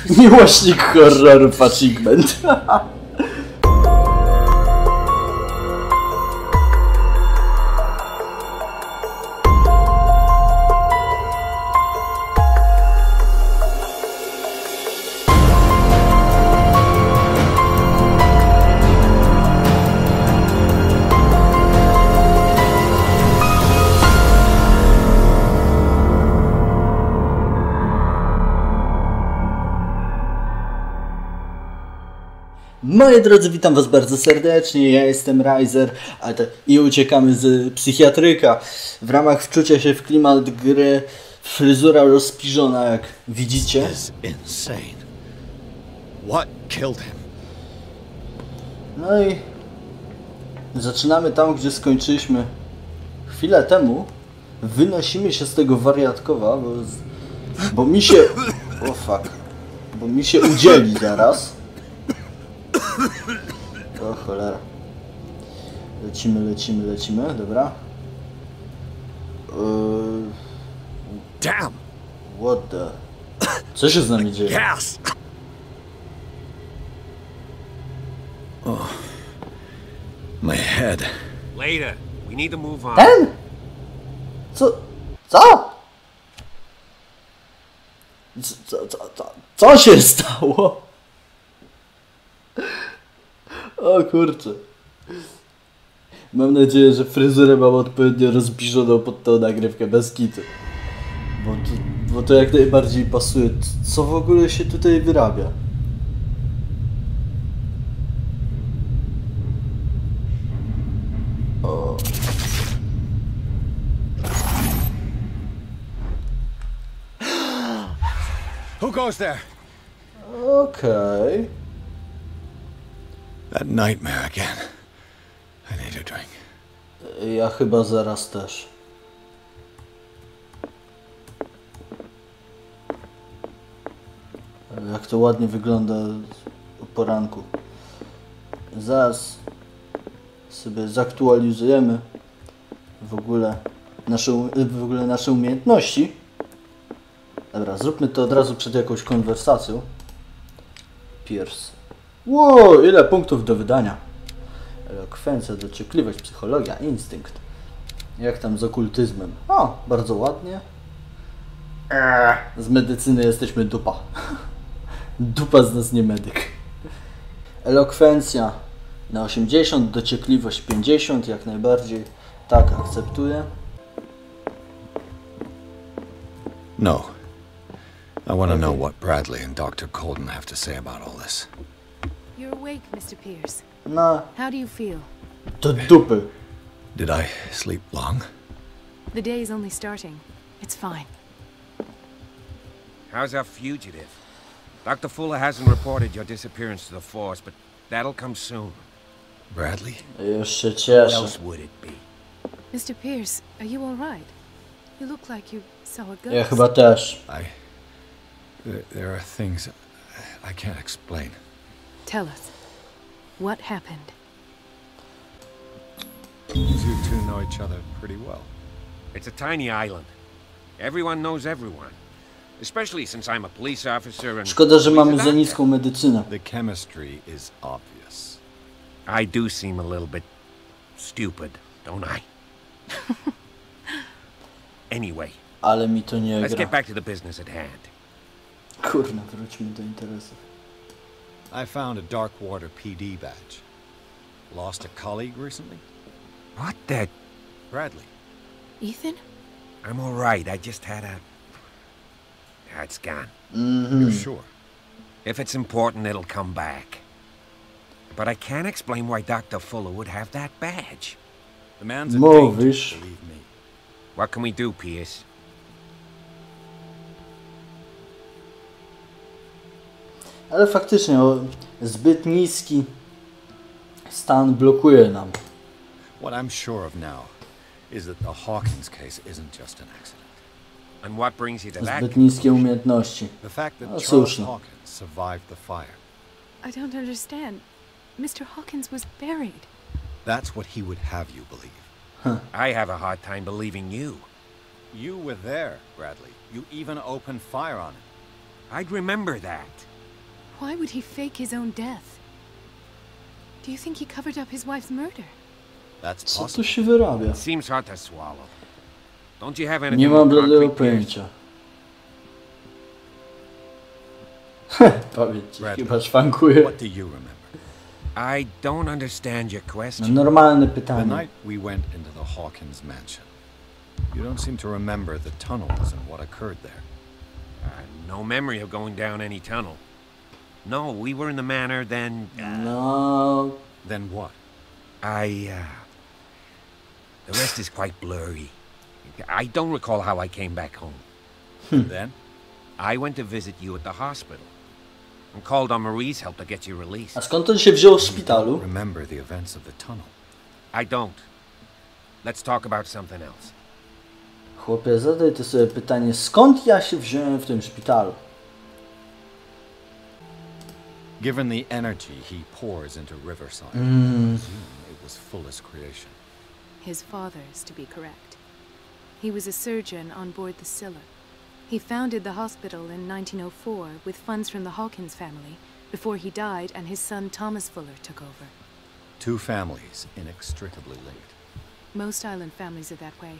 Miłośnik horrorów achievement. Moi drodzy, witam was bardzo serdecznie, ja jestem Riser i uciekamy z psychiatryka. W ramach wczucia się w klimat gry, fryzura rozpiżona, jak widzicie. No i zaczynamy tam, gdzie skończyliśmy chwilę temu. Wynosimy się z tego wariatkowa, bo mi się... O fuck. Bo mi się udzieli zaraz. O cholera. Lecimy, dobra. Damn! What the... Co się z nami dzieje? Yes! Oh. My head. Later. We need to move on. Ten? Co się stało? O kurczę. Mam nadzieję, że fryzurę mam odpowiednio rozbliżoną pod tą nagrywkę, bez kitu. Bo to jak najbardziej pasuje. Co w ogóle się tutaj wyrabia? O. Who goes there? Okej. That nightmare again. I need a drink. Ja chyba zaraz też. Jak to ładnie wygląda o poranku. Zaraz sobie zaktualizujemy w ogóle nasze umiejętności. Dobra, zróbmy to od razu przed jakąś konwersacją. Pierce. Wow, ile punktów do wydania. Elokwencja, dociekliwość, psychologia, instynkt. Jak tam z okultyzmem? O, bardzo ładnie. Z medycyny jesteśmy dupa. Dupa z nas nie medyk. Elokwencja na 80, dociekliwość 50, jak najbardziej. Tak, akceptuję. No. I want to know what Bradley and Dr. Colden have to say about all this. You're awake, Mr. Pierce. No. How do you feel? Do dupy. Did I sleep long? The day is only starting. It's fine. How's our fugitive? Dr. Fuller hasn't reported your disappearance to the force, but that'll come soon. Bradley? Już się What cieszę. else would it be? Mr. Pierce, are you all right? You look like you saw a ghost. Ja chyba też. There are things I can't explain. Tell us. What happened? You two know each other pretty well. It's a tiny island. Everyone knows everyone. Especially since I'm a police officer and... Szkoda, że mamy za niską medycynę. The chemistry is obvious. I do seem a little bit stupid, don't I? Anyway, Ale mi to nie let's get gra. back to the business at hand. Kurna, wróćmy do interesów. I found a Darkwater PD badge. Lost a colleague recently? What the... Bradley. Ethan? I'm all right. I just had a... It's gone. You're sure? If it's important, it'll come back. But I can't explain why Dr. Fuller would have that badge. The man's in danger, Mówisz. believe me. What can we do, Pierce? Ale faktycznie zbyt niski stan blokuje nam. What I'm sure of now is that the Hawkins case isn't just an accident. And what brings you to that? Zbyt niskie umiejętności. The fact that No, Charles słusznie. Hawkins survived the fire. I don't understand. Mr. Hawkins was buried. That's what he would have you believe. I have a hard time believing you. You were there, Bradley. You even opened fire on him. I'd remember that. Why would he fake his own death? Do you think he covered up his wife's murder? That's Co tu possible. się wyrabia? Seems hard to swallow. Don't you have anything Nie mam more bladego concrete, pojęcia. Powiedzcie, Bradley, chyba szwankuje. What do you remember? I don't understand your No, question. normalne The pytanie. night we went into the Hawkins mansion. You don't seem to remember the tunnels and what occurred there. No memory of going down any tunnel. No, we were in the manor, then... No... Then what? The rest is quite blurry. I don't recall how I came back home. Then? I went to visit you at the hospital. And called on Marie's help to get you released. A skąd on się wziął w szpitalu? Remember the events of the tunnel. I don't. Let's talk about something else. Chłopie, zadaj ty sobie pytanie, skąd ja się wziąłem w tym szpitalu? Given the energy he pours into Riverside, I presume it was Fuller's creation. His father's, to be correct. He was a surgeon on board the Scylla. He founded the hospital in 1904 with funds from the Hawkins family before he died and his son Thomas Fuller took over. Two families inextricably linked. Most island families are that way.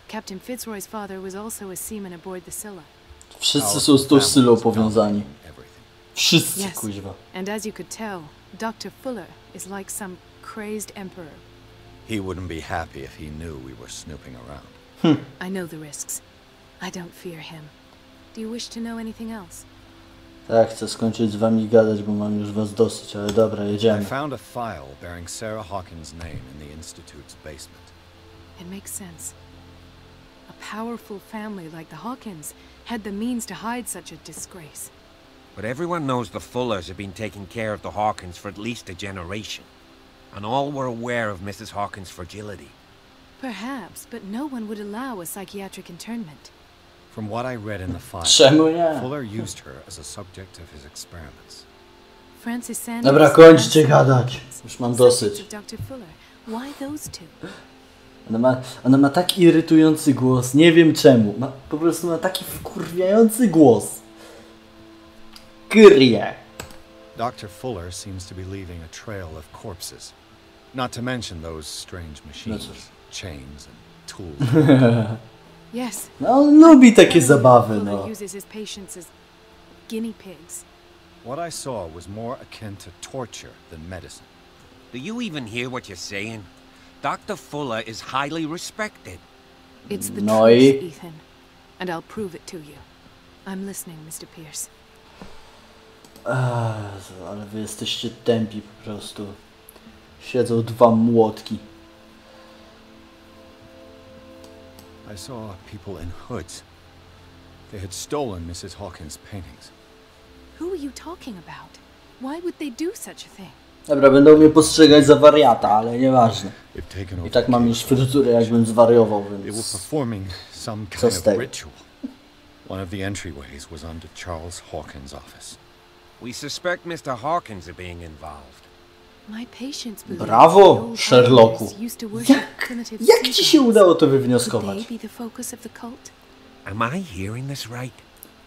Captain Fitzroy's father was also a seaman aboard the Scylla. Wszyscy są z tą Sylą powiązani. Everything. Wszyscy, Yes, kuźwa. and as you could tell, Dr. Fuller is like some crazed emperor. He wouldn't be happy if he knew we were snooping around. I know the risks. I don't fear him. Do you wish to know anything else? Tak, chcę skończyć z wami gadać, bo mam już was dosyć, ale dobra, I jedziemy. found a file bearing Sarah Hawkins' name in the Institute's basement. It makes sense. A powerful family like the Hawkins had the means to hide such a disgrace. But everyone knows the Fullers have been taking care of the Hawkins for at least a generation. And all were aware of Mrs. Hawkins' fragility. Perhaps, but no one would allow a psychiatric internment. From what I read in the file, Czemu nie? Fuller used her as a subject of his experiments. Francis Sanders. Dobra, kończcie gadać. Już mam dosyć. Subject of Dr. Fuller. Why those two? Ona ma tak irytujący głos, nie wiem czemu. Po prostu ma taki wkurwiający głos. Kyrie. Dr. Fuller seems to be leaving a trail of corpses. Not to mention those strange machines, chains and tools. Yes. No, on lubi takie zabawy, Fuller no. uses his patients as guinea pigs. What I saw was more akin to torture than medicine. Do you even hear what you're saying? Dr. Fuller is highly respected. It's the No, truth, Ethan. And I'll prove it to you. I'm listening, Mr. Pierce. Ale wy jesteście tępi po prostu. Siedzą dwa młotki. I saw people in hoods. They had stolen Mrs. Hawkins' paintings. Who are you talking about? Why would they do such a thing? Dobra, będą mnie postrzegać za wariata, ale nieważne. They've taken over I tak mam the już case. fryzurę, jakbym zwariował, They were więc... performing some Co kind z of tego? ritual. One of the entryways was under Charles Hawkins' office. We suspect Mr. Hawkins of being involved. My patients believe Brawo, the old Sherlocku. Hawkins used to worship primitive Jak ci się udało to wywnioskować? Could they be the focus of the cult? Am I hearing this right?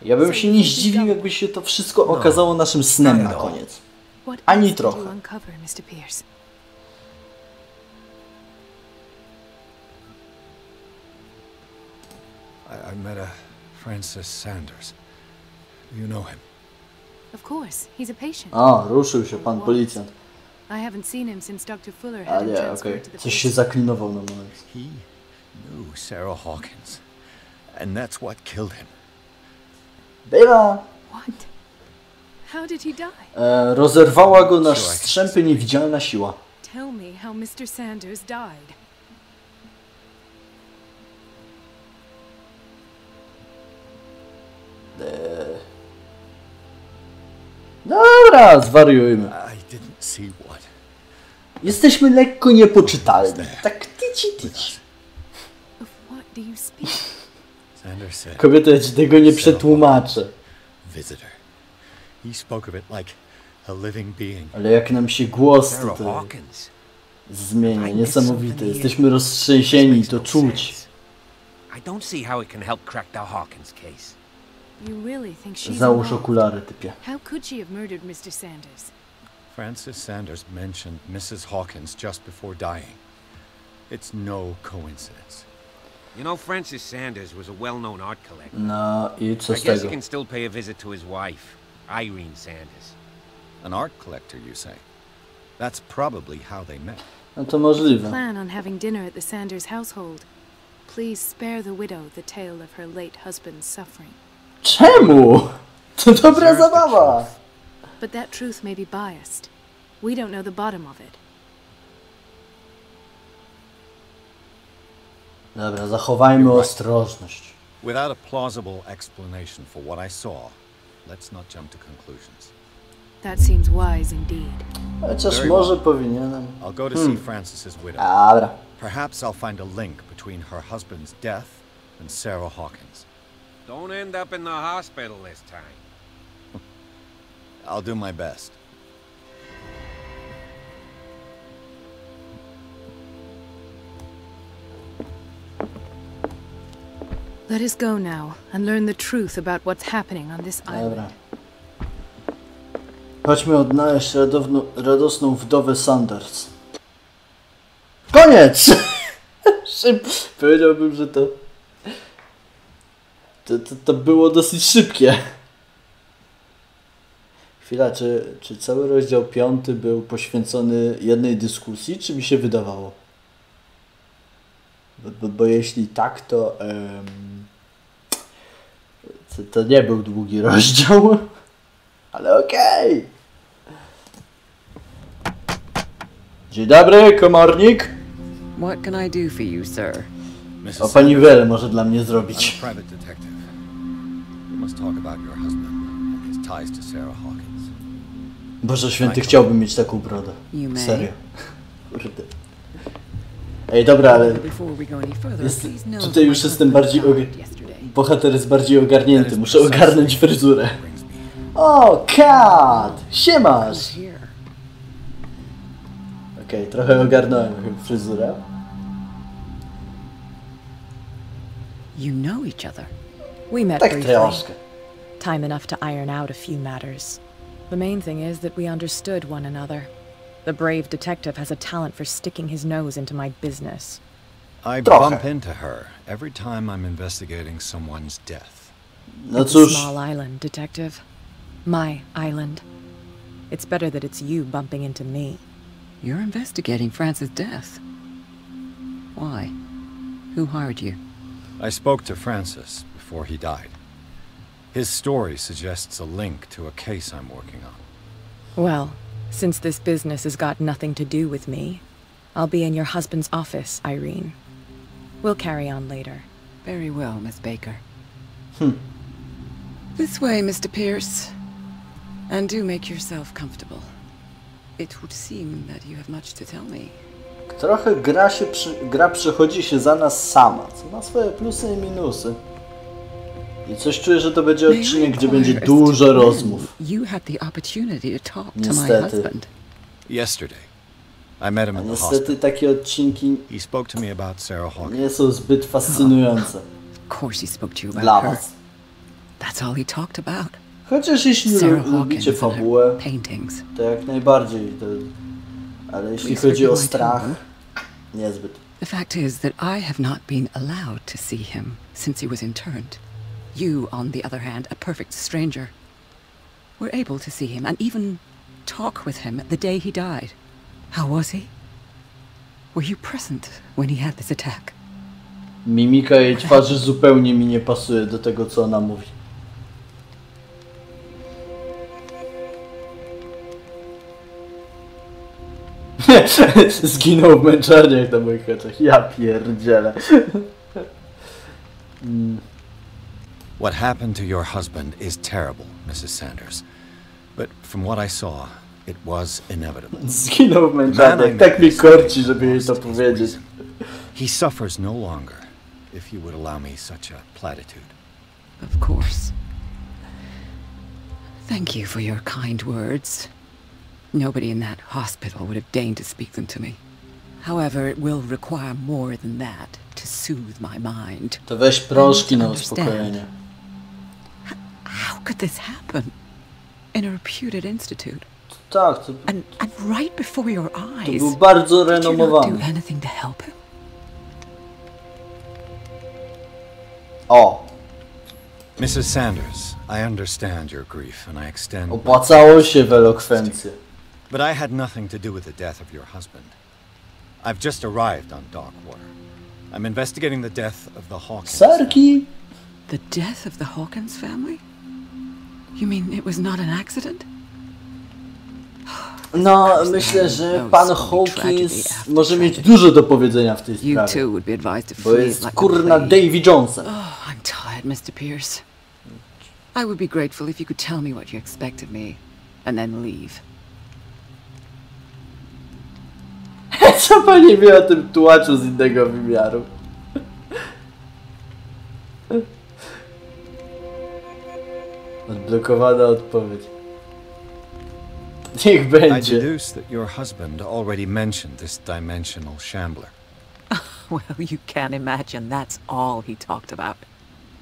Ja bym się nie zdziwił, jakby się to wszystko okazało naszym snem na koniec. What Ani else did trochę. you uncover, Mr. Pierce? I met a Francis Sanders. Do you know him? Of course, he's a patient. A, ruszył się pan policjant. I haven't seen him since Dr. Fuller A had him nie, okej. transferred to the Coś się basement. zaklinował na moment. He knew Sarah Hawkins. And that's what killed him. Bywa! What? How did he die? Rozerwała go na strzępy niewidzialna siła. Tell me how Mr. Sanders died. Dobra, zwariujmy. I didn't see what. Jesteśmy lekko niepoczytalni. Tak tyci tyci. Of what do you speak? Sanders said. Kobieta, ja ci tego nie przetłumaczę. Visitor. He spoke of it like a living being. Ale jak nam się głos Sarah tutaj Hawkins. zmienia, niesamowite. Jesteśmy roztrzęsieni, to czuć. I don't see how it can help crack the Hawkins case. You really think she's Załóż involved? okulary, typie. How could she have murdered Mr. Sanders? Francis Sanders mentioned Mrs. Hawkins just before dying. It's no coincidence. You know, Francis Sanders was a well-known art collector. No i co I z guess he tego? can still pay a visit to his wife, Irene Sanders. An art collector, you say? That's probably how they met. No to możliwe. Plan on having dinner at the Sanders household. Please spare the widow the tale of her late husband's suffering. Czemu? To dobra zabawa. But that truth may be biased. We don't know the bottom of it. Dobra, zachowajmy ostrożność. Without a plausible explanation for what I saw, let's not jump to conclusions. That seems wise indeed. Chociaż Very może well. powinienem. I'll go to see Francis's widow. Dobra. Perhaps I'll find a link between her husband's death and Sarah Hawkins. Don't end up in the hospital this time. I'll do my best. Let us go now and learn the truth about what's happening on this Dobra. island. Chodźmy odnaleźć radosną wdowę Sanders. Koniec! Powiedziałbym, że to było dosyć szybkie. Chwila, czy cały rozdział 5 był poświęcony jednej dyskusji, czy mi się wydawało? Bo jeśli tak, to nie był długi rozdział. Ale okej. Dzień dobry, komornik. What can I do for you, sir? O, pani wiele może dla mnie I'm zrobić. a private detective. We must talk about your husband and his ties to Sarah Hawkins. Boże święty, chciałbym mieć taką brodę. You may. Serio. Kurde. Ej, dobra, ale Before we go any further, jest, please know tutaj that już my jestem husband bardziej... died yesterday. Bohater jest bardziej ogarnięty. Muszę ogarnąć fryzurę. Brings me here. O, Kat! Siemasz! Who's here? Okej, trochę ogarnąłem fryzurę. You know each other. We met Tak briefly. troszkę. Time enough to iron out a few matters. The main thing is that we understood one another. The brave detective has a talent for sticking his nose into my business. I Trochę. bump into her every time I'm investigating someone's death. No It's a cóż, small island, detective. My island. It's better that it's you bumping into me. You're investigating Francis' death. Why? Who hired you? I spoke to Francis before he died. His story suggests a link to a case I'm working on. Well, since this business has got nothing to do with me, I'll be in your husband's office, Irene. We'll carry on later. Very well, Miss Baker. This way, Mr. Pierce. And do make yourself comfortable. It would seem that you have much to tell me. trochę gra przechodzi się za nas sama, co ma swoje plusy i minusy. I coś czuję, że to będzie odcinek, gdzie będzie dużo rozmów. You had the opportunity to talk to my Niestety. husband. Yesterday, I met him A at the niestety hospital. takie odcinki He spoke to me about Sarah Hawkins. nie są zbyt fascynujące Of course he spoke to you dla about her. was. That's all he talked about. Chociaż jeśli Sarah lubicie Hawkins and fabułę, her paintings. to jak najbardziej. Ale jeśli Please chodzi o forgive my strach, tone. niezbyt. The fact is that I have not been allowed to see him since he was interned. You, on the other hand, a perfect stranger, were able to see him and even talk with him the day he died. How was he? Were you present when he had this attack? Mimika jej twarzy zupełnie mi nie pasuje do tego, co ona mówi. Zginął w męczarniach na moich oczach. Ja pierdzielę. What happened to your husband is terrible, Mrs. Sanders. But from what I saw, it was inevitable. Zginął w męczarniach. Tak mi korci, żeby jej to powiedzieć. He suffers no longer, if you would allow me such a platitude. Of course. Thank you for your kind words. Nobody in that hospital would have deigned to speak them to me. However, it will require more than that to soothe my mind. To weź prążki na uspokojenie. How could this happen? in a reputed institute. Tak, to And right before your eyes. był bardzo Did you not renomowany. do anything to help him? O! Mrs. Sanders, I understand your grief, and I extend... Opłacało się w elokwencję. But I had nothing to do with the death of your husband. I've just arrived on Darkwater. I'm investigating the death of the Hawkins. Sarki! The death of the Hawkins family? You mean it was not an accident? No, myślę, że pan Hawkins może mieć dużo do powiedzenia w tej You sprawie. too would be advised to Bo freeze jest like the kurna plague. Davy Jonesem. Oh, I'm tired, Mr. Pierce. I would be grateful if you could tell me what you expect of me, and then leave. Co pani wie o tym tułaczu z innego wymiaru? Odblokowana odpowiedź. Niech I będzie. deduce that your husband already mentioned this dimensional shambler. Well, you can't imagine that's all he talked about.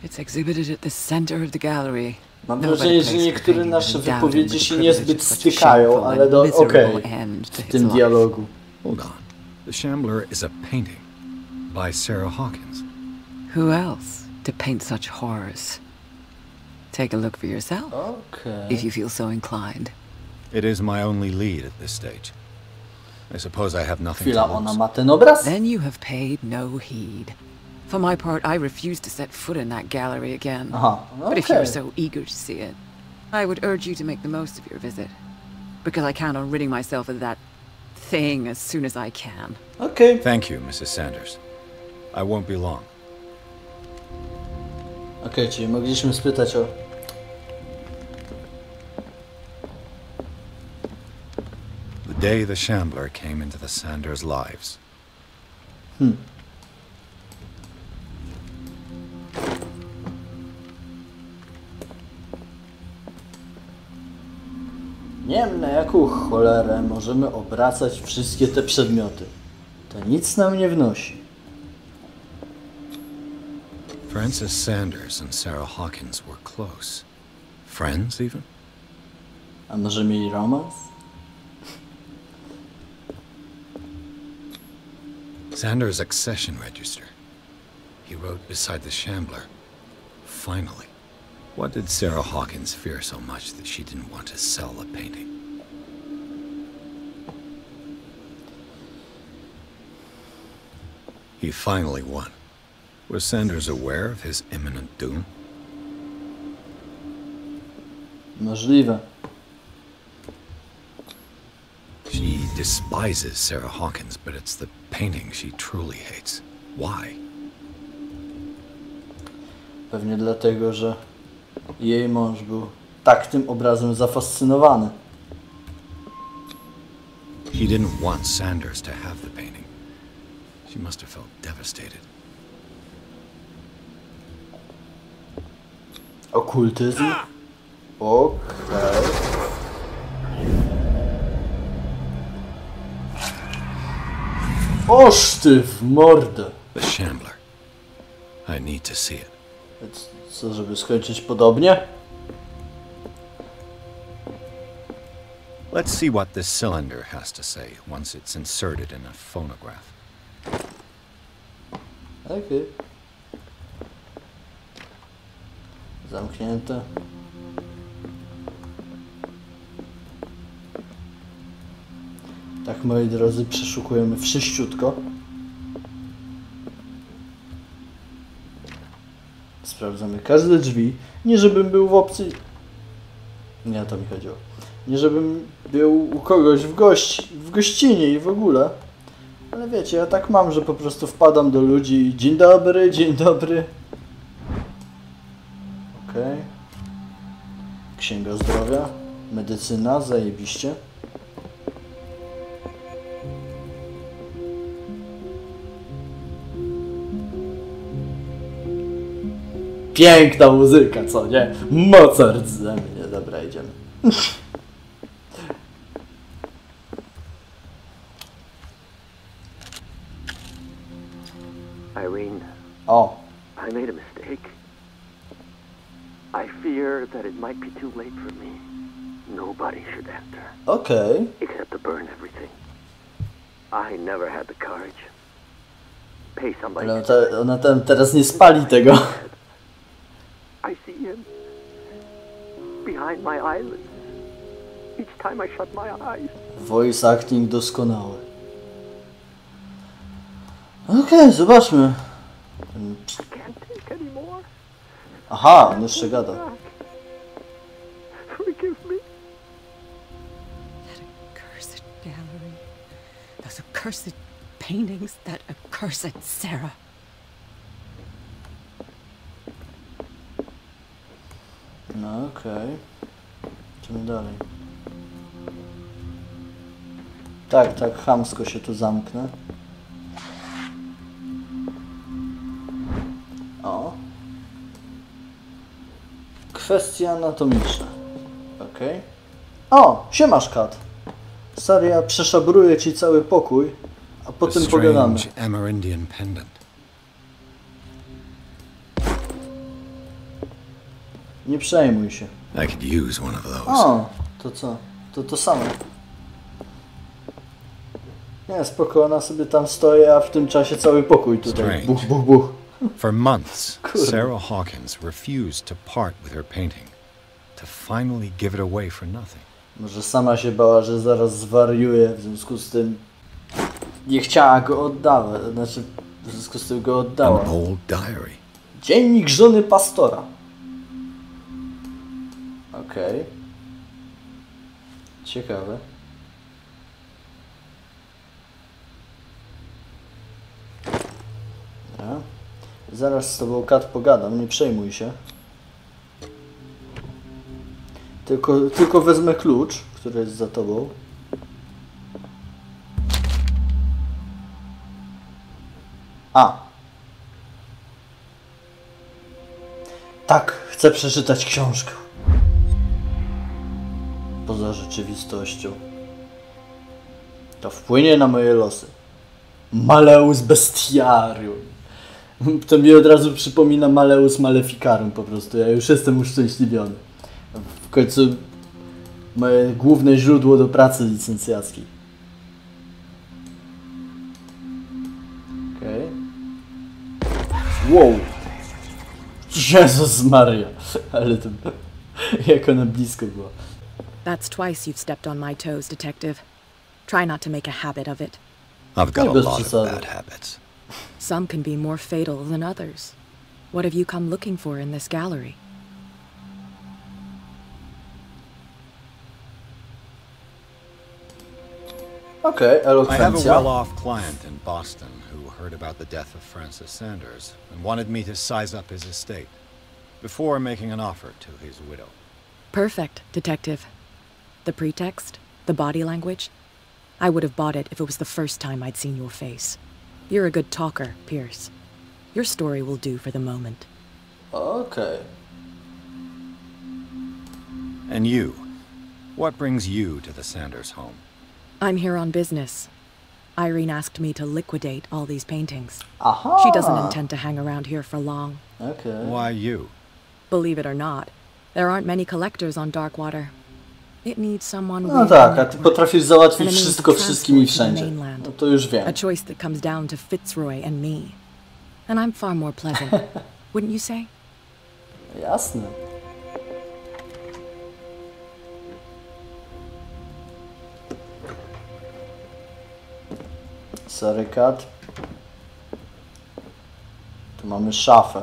It's exhibited at the center of the gallery. Mam No wrażenie, better że place for niektóre painting nasze than down wypowiedzi with się the niezbyt privilege of such a stykają, shameful ale and do miserable okej. end to W his tym life. dialogu. Hold on. The shambler is a painting by Sarah Hawkins. Who else to paint such horrors? Take a look for yourself, if you feel so inclined. It is my only lead at this stage. I suppose I have nothing Chwila, to ona lose. ma ten obraz? Then you have paid no heed. For my part, I refuse to set foot in that gallery again. Aha, But if you are okej. so eager to see it, I would urge you to make the most of your visit. Because I count on ridding myself of that thing as soon as I can. Okej. Thank you, Mrs. Sanders. I won't be long. Okej, czyli mogliśmy spytać o... The day the shambler came into the Sanders' lives. Nie wiem, na jaką cholerę możemy obracać wszystkie te przedmioty. To nic nam nie wnosi. Frances Sanders and Sarah Hawkins were close. Friends, even? A może mieli romans? Sanders' accession register. He wrote beside the shambler, "Finally." What did Sarah Hawkins fear so much that she didn't want to sell the painting? He finally won. Was Sanders aware of his imminent doom? Możliwe. She despises Sarah Hawkins, but it's the painting she truly hates. Why? Pewnie dlatego, że jej mąż był tak tym obrazem zafascynowany. He didn't want Sanders to have the painting. She must have felt devastated. Okultyzm? Okej. Oż ty w mordę. The shambler. I need to see it. Co, żeby skończyć podobnie? Let's see what this cylinder has to say once it's inserted in a phonograph. Okej. Zamknięte. Tak, moi drodzy, przeszukujemy wszyściutko. Sprawdzamy każde drzwi. Nie żebym był w opcji... Nie o to mi chodziło. Nie żebym był u kogoś w gościnie i w ogóle. Ale wiecie, ja tak mam, że po prostu wpadam do ludzi i dzień dobry, dzień dobry. Okej. Księga zdrowia. Medycyna, zajebiście. Piękna muzyka, co nie? Mozart ze mnie. Dobra, idziemy. Irene, O, I made a mistake. I fear that it might be too late for me. nobody should enter. Okej. Except to burn everything. I never had the courage. Pay somebody. Ale ona teraz nie spali tego. I see him behind my eyelids. Each time I shut my eyes. Voice acting doskonały. Okej, zobaczmy. I can't take anymore. Aha, on jeszcze gada. Forgive me. That accursed gallery. Those accursed paintings. That accursed Sarah. No okej. Idziemy dalej. Tak, chamsko się tu zamknę. O. Kwestie anatomiczne. Okej. O, siemasz kat. Stary, ja przeszabruję ci cały pokój, a potem pogadamy. Amerindian pendant. Nie przejmuj się. I could use one of those. O, to co? To samo. Nie, spoko, ona sobie tam stoi, a w tym czasie cały pokój tutaj. Buch, buch, buch. For months, Sarah Hawkins refused to part with her painting, to finally give it away for nothing. Może sama się bała, że zaraz zwariuje, w związku z tym nie chciała go oddawać, znaczy w związku z tym go oddała. An old diary. Dziennik żony pastora. Okej. Ciekawe. Dobra. Zaraz z tobą, Kat, pogadam, nie przejmuj się. Tylko wezmę klucz, który jest za tobą. A. Tak, chcę przeczytać książkę. Poza rzeczywistością. To wpłynie na moje losy. Maleus Bestiarium. To mi od razu przypomina Maleus Maleficarum po prostu. Ja już jestem uszczęśliwiony. W końcu moje główne źródło do pracy licencjackiej. Okej. Wow. Jezus Maria. Ale to... jak ona blisko była. That's twice you've stepped on my toes, Detective. Try not to make a habit of it. I've got a bez lot of przesady. bad habits. Some can be more fatal than others. What have you come looking for in this gallery? Okej, I have a elokwencja. well-off client in Boston who heard about the death of Francis Sanders and wanted me to size up his estate before making an offer to his widow. Perfect, Detective. The pretext? The body language? I would have bought it if it was the first time I'd seen your face. You're a good talker, Pierce. Your story will do for the moment. Okej. And you? What brings you to the Sanders home? I'm here on business. Irene asked me to liquidate all these paintings. Aha. She doesn't intend to hang around here for long. Okej. Why you? Believe it or not, there aren't many collectors on Darkwater. It needs someone No with tak, a a ty network, potrafisz załatwić and a means wszystko of wszystkim i transport to the wszędzie. mainland. No to już wiem. A choice that comes down to Fitzroy and me. And I'm far more pleasant, wouldn't you say? Jasne. Sorry, Kat. Tu mamy szafę.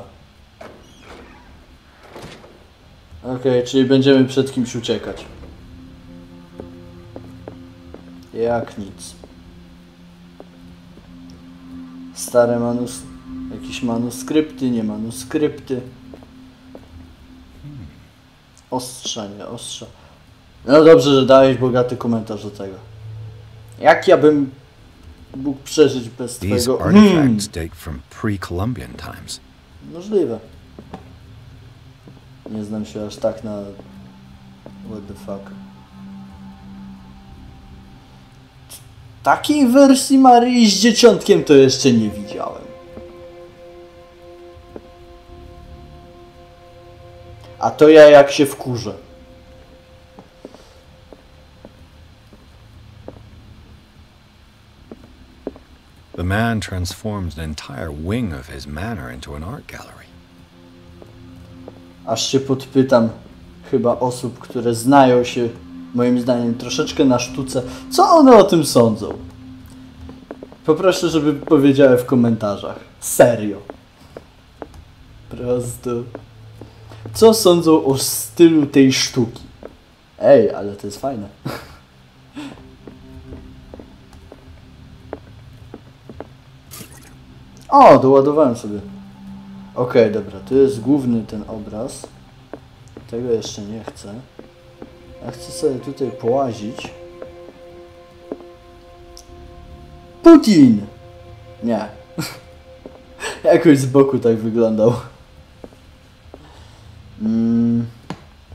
Okej, czyli będziemy przed kimś uciekać. Jak nic. Stare jakieś manuskrypty, nie manuskrypty. Ostrza, nie ostrza. No dobrze, że dałeś bogaty komentarz do tego. Jak ja bym mógł przeżyć bez These twojego... artifacts date from pre-Columbian times. Możliwe. Nie znam się aż tak na... What the fuck. Takiej wersji Maryi z dzieciątkiem to jeszcze nie widziałem. A to ja jak się wkurzę. The man transformed an entire wing of his manor into an art gallery. Aż się podpytam chyba osób, które znają się, moim zdaniem, troszeczkę na sztuce, co one o tym sądzą. Poproszę, żeby powiedziały w komentarzach. Serio. Prosto. Co sądzą o stylu tej sztuki? Ej, ale to jest fajne. O, doładowałem sobie. Okej, dobra, tu jest główny ten obraz. Tego jeszcze nie chcę. Ja chcę sobie tutaj połazić. Putin! Nie. Jakoś z boku tak wyglądał.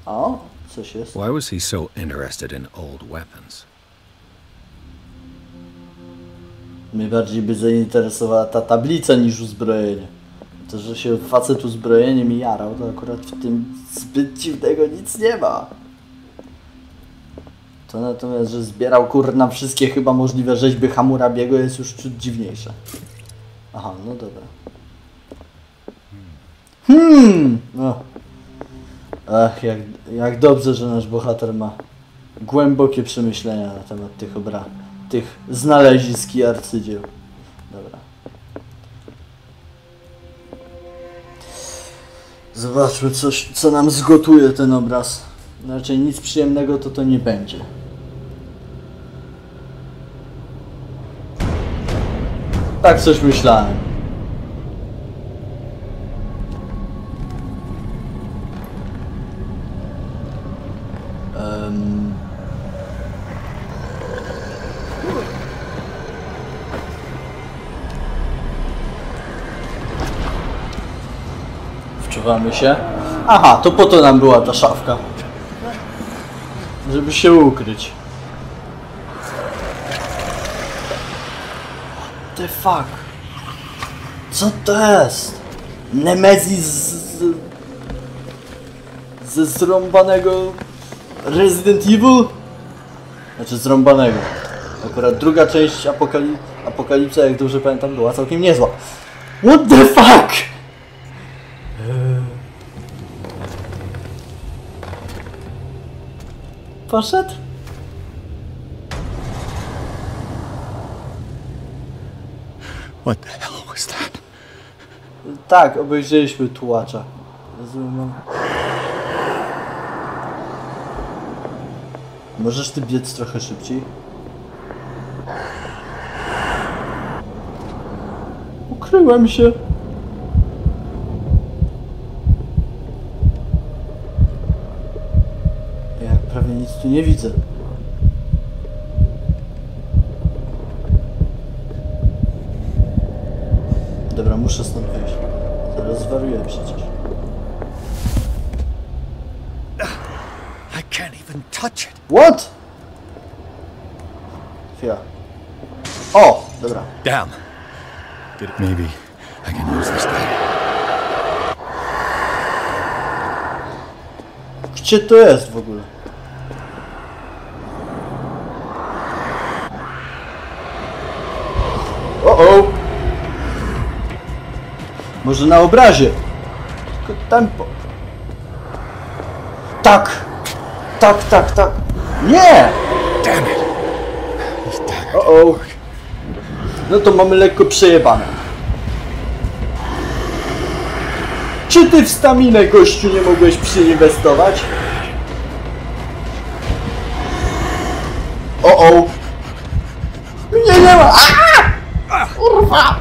O, coś jest. Why was he so interested in old weapons? Mnie bardziej by zainteresowała ta tablica niż uzbrojenie. To, że się facet uzbrojeniem i jarał, to akurat w tym zbyt dziwnego nic nie ma. To natomiast, że zbierał kurna wszystkie chyba możliwe rzeźby Hammurabiego, jest już ciut dziwniejsze. Aha, no dobra. No. Ach, jak dobrze, że nasz bohater ma głębokie przemyślenia na temat tych znalezisk i arcydzieł. Dobra. Zobaczmy, co nam zgotuje ten obraz. Raczej nic przyjemnego to nie będzie. Tak coś myślałem. Wczuwamy się. Aha, to po to nam była ta szafka. Żeby się ukryć. What the fuck? Co to jest? Nemezis ze zrąbanego Resident Evil? Znaczy zrąbanego. Akurat druga część Apokalipsa, jak dobrze pamiętam, była całkiem niezła. What the fuck? Poszedł? What the hell was that? Tak, obejrzeliśmy tułacza. Rozumiem. Możesz ty biec trochę szybciej? Ukryłem się. Ja prawie nic tu nie widzę. Dobra, muszę stąd wyjść. Zaraz zwariuję przecież. I can't even touch it. What? Chwila. O! Dobra. Damn. Maybe I can use this thing. Gdzie to jest w ogóle? O! Może na obrazie? Tylko tempo. Tak! Tak, tak, tak! Nie! Damn it. O! No to mamy lekko przejebane. Czy ty w staminę, gościu, nie mogłeś przyinwestować? O! Nie ma! Aaaa! Kurwa!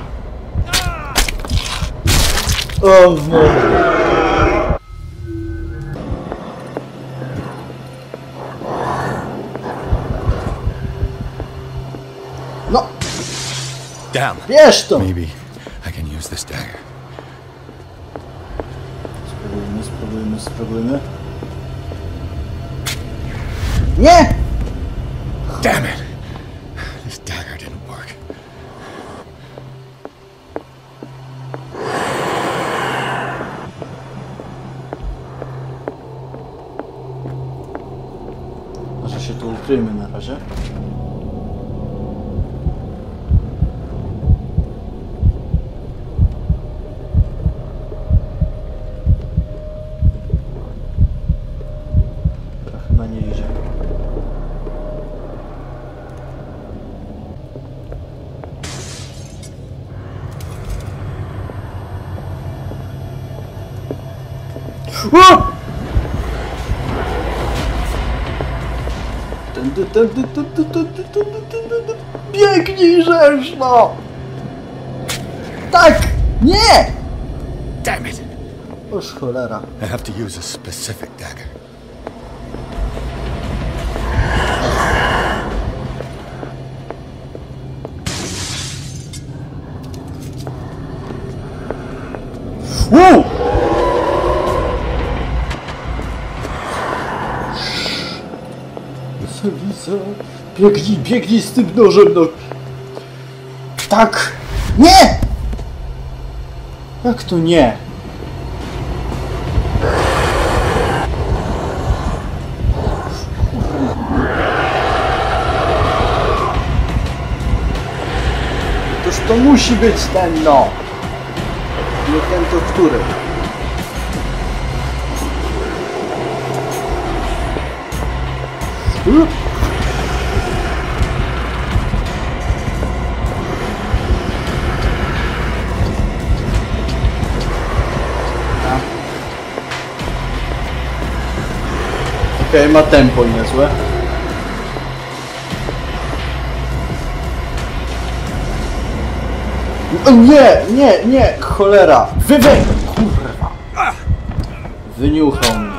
O Boże! No! Damn. Bierz to! Maybe I can use this dagger. Spróbujmy. Nie! Damn it. This dagger didn't work. Może się tu ukryjmy na razie. Tędy. Biegnij, rzeszno! Tak! Nie! Damn it! Oż cholera. I have to use a specific dagger. Wow! Biegnij z tym nożem, no. Tak! Nie! Jak to nie? Toż to musi być ten, no. Nie ten, to który? Okej, ma tempo niezłe. Nie, cholera. Kurwa. Wyniuchał mnie.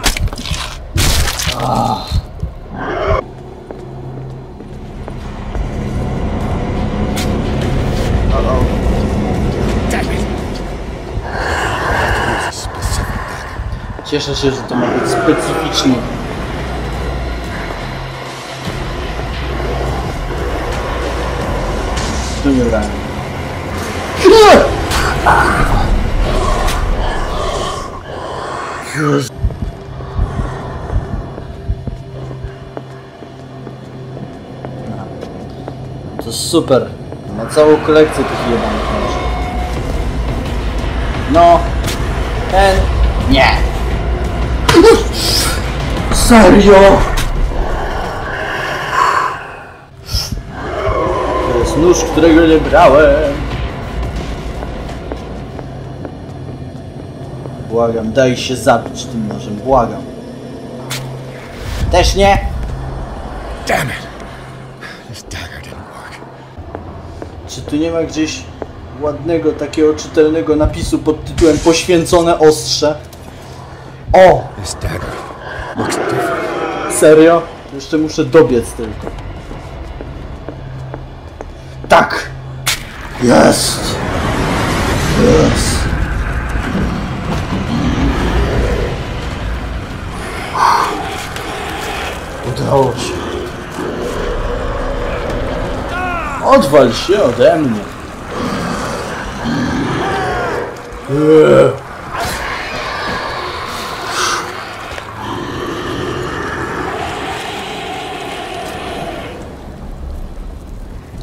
Cieszę się, że to ma być specyficzny. Tu nie grałem. To super. Ma całą kolekcję tych jebanych noży. No. Ten. Nie. Serio? To jest nóż, którego nie brałem. Błagam, daj się zabić tym nożem, błagam. Też nie? Damn it! This dagger didn't work. Czy tu nie ma gdzieś ładnego, takiego czytelnego napisu pod tytułem Poświęcone ostrze? O! This dagger looks different. Serio? Jeszcze muszę dobiec tylko. Tak! Jest! Jest! Udało się. Odwal się ode mnie.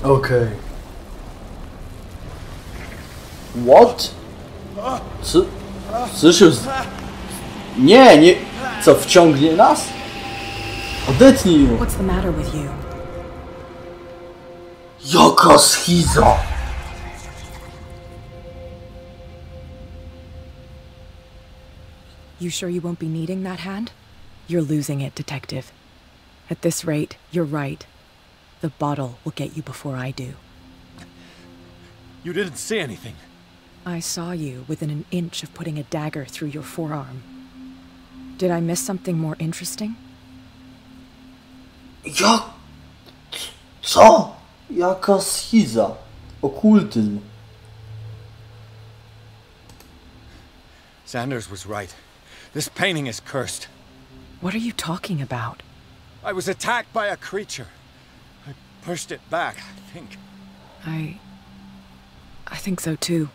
Okej. What? Co się... Nie! Co, wciągnie nas? Odetnij ją! What's the matter with you? Jaka schiza! You sure you won't be needing that hand? You're losing it, Detective. At this rate, you're right. The bottle will get you before I do. You didn't see anything. I saw you within an inch of putting a dagger through your forearm. Did I miss something more interesting? Co? Jaka schiza? Okultyzm. Sanders was right. This painting is cursed. What are you talking about? I was attacked by a creature. I pushed it back, I think. I think so too.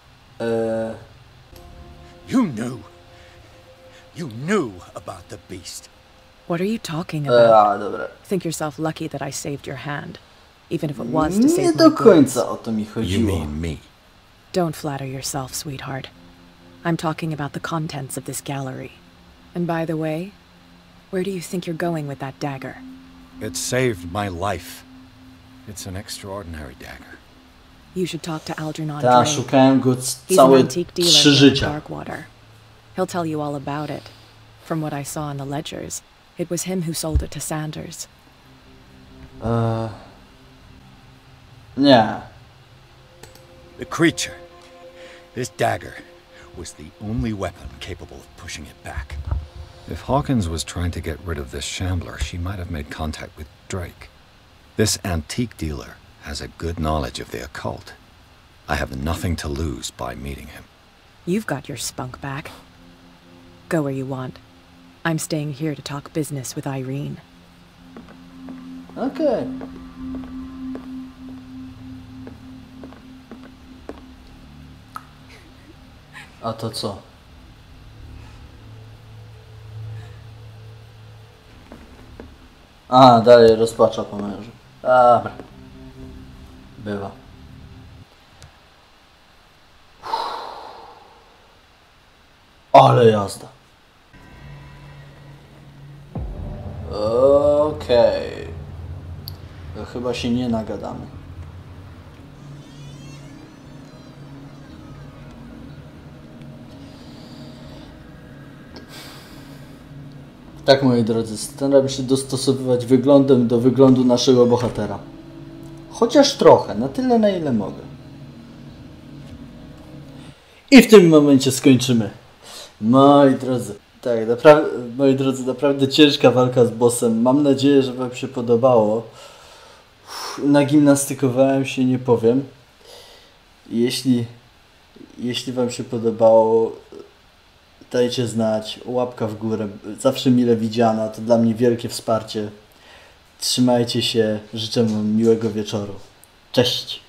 You knew. You knew about the beast. What are you talking about? Dobra. Think yourself lucky that I saved your hand. Even if it was to save Nie my do goods. końca o to mi You chodziło. mean me? Don't flatter yourself, sweetheart. I'm talking about the contents of this gallery. And by the way, where do you think you're going with that dagger? It saved my life. It's an extraordinary dagger. You should talk to Algernon Ta, Drake. szukałem go He's an całe antique 3 dealer in życia. Darkwater. He'll tell you all about it. From what I saw in the ledgers, it was him who sold it to Sanders. Nie. The creature, this dagger, was the only weapon capable of pushing it back. If Hawkins was trying to get rid of this shambler, she might have made contact with Drake. This antique dealer has a good knowledge of the occult. I have nothing to lose by meeting him. You've got your spunk back. Go where you want. I'm staying here to talk business with Irene. Okej. A to co? A, dalej rozpacza po mężu. Dobra. Bywa. Ale jazda. Okej. To chyba się nie nagadamy. Tak, moi drodzy, staram się dostosowywać wyglądem do wyglądu naszego bohatera. Chociaż trochę, na tyle, na ile mogę. I w tym momencie skończymy. Moi drodzy, tak, moi drodzy, naprawdę ciężka walka z bossem. Mam nadzieję, że wam się podobało. Nagimnastykowałem się, nie powiem. Jeśli wam się podobało, dajcie znać, łapka w górę, zawsze mile widziana, to dla mnie wielkie wsparcie. Trzymajcie się, życzę wam miłego wieczoru. Cześć!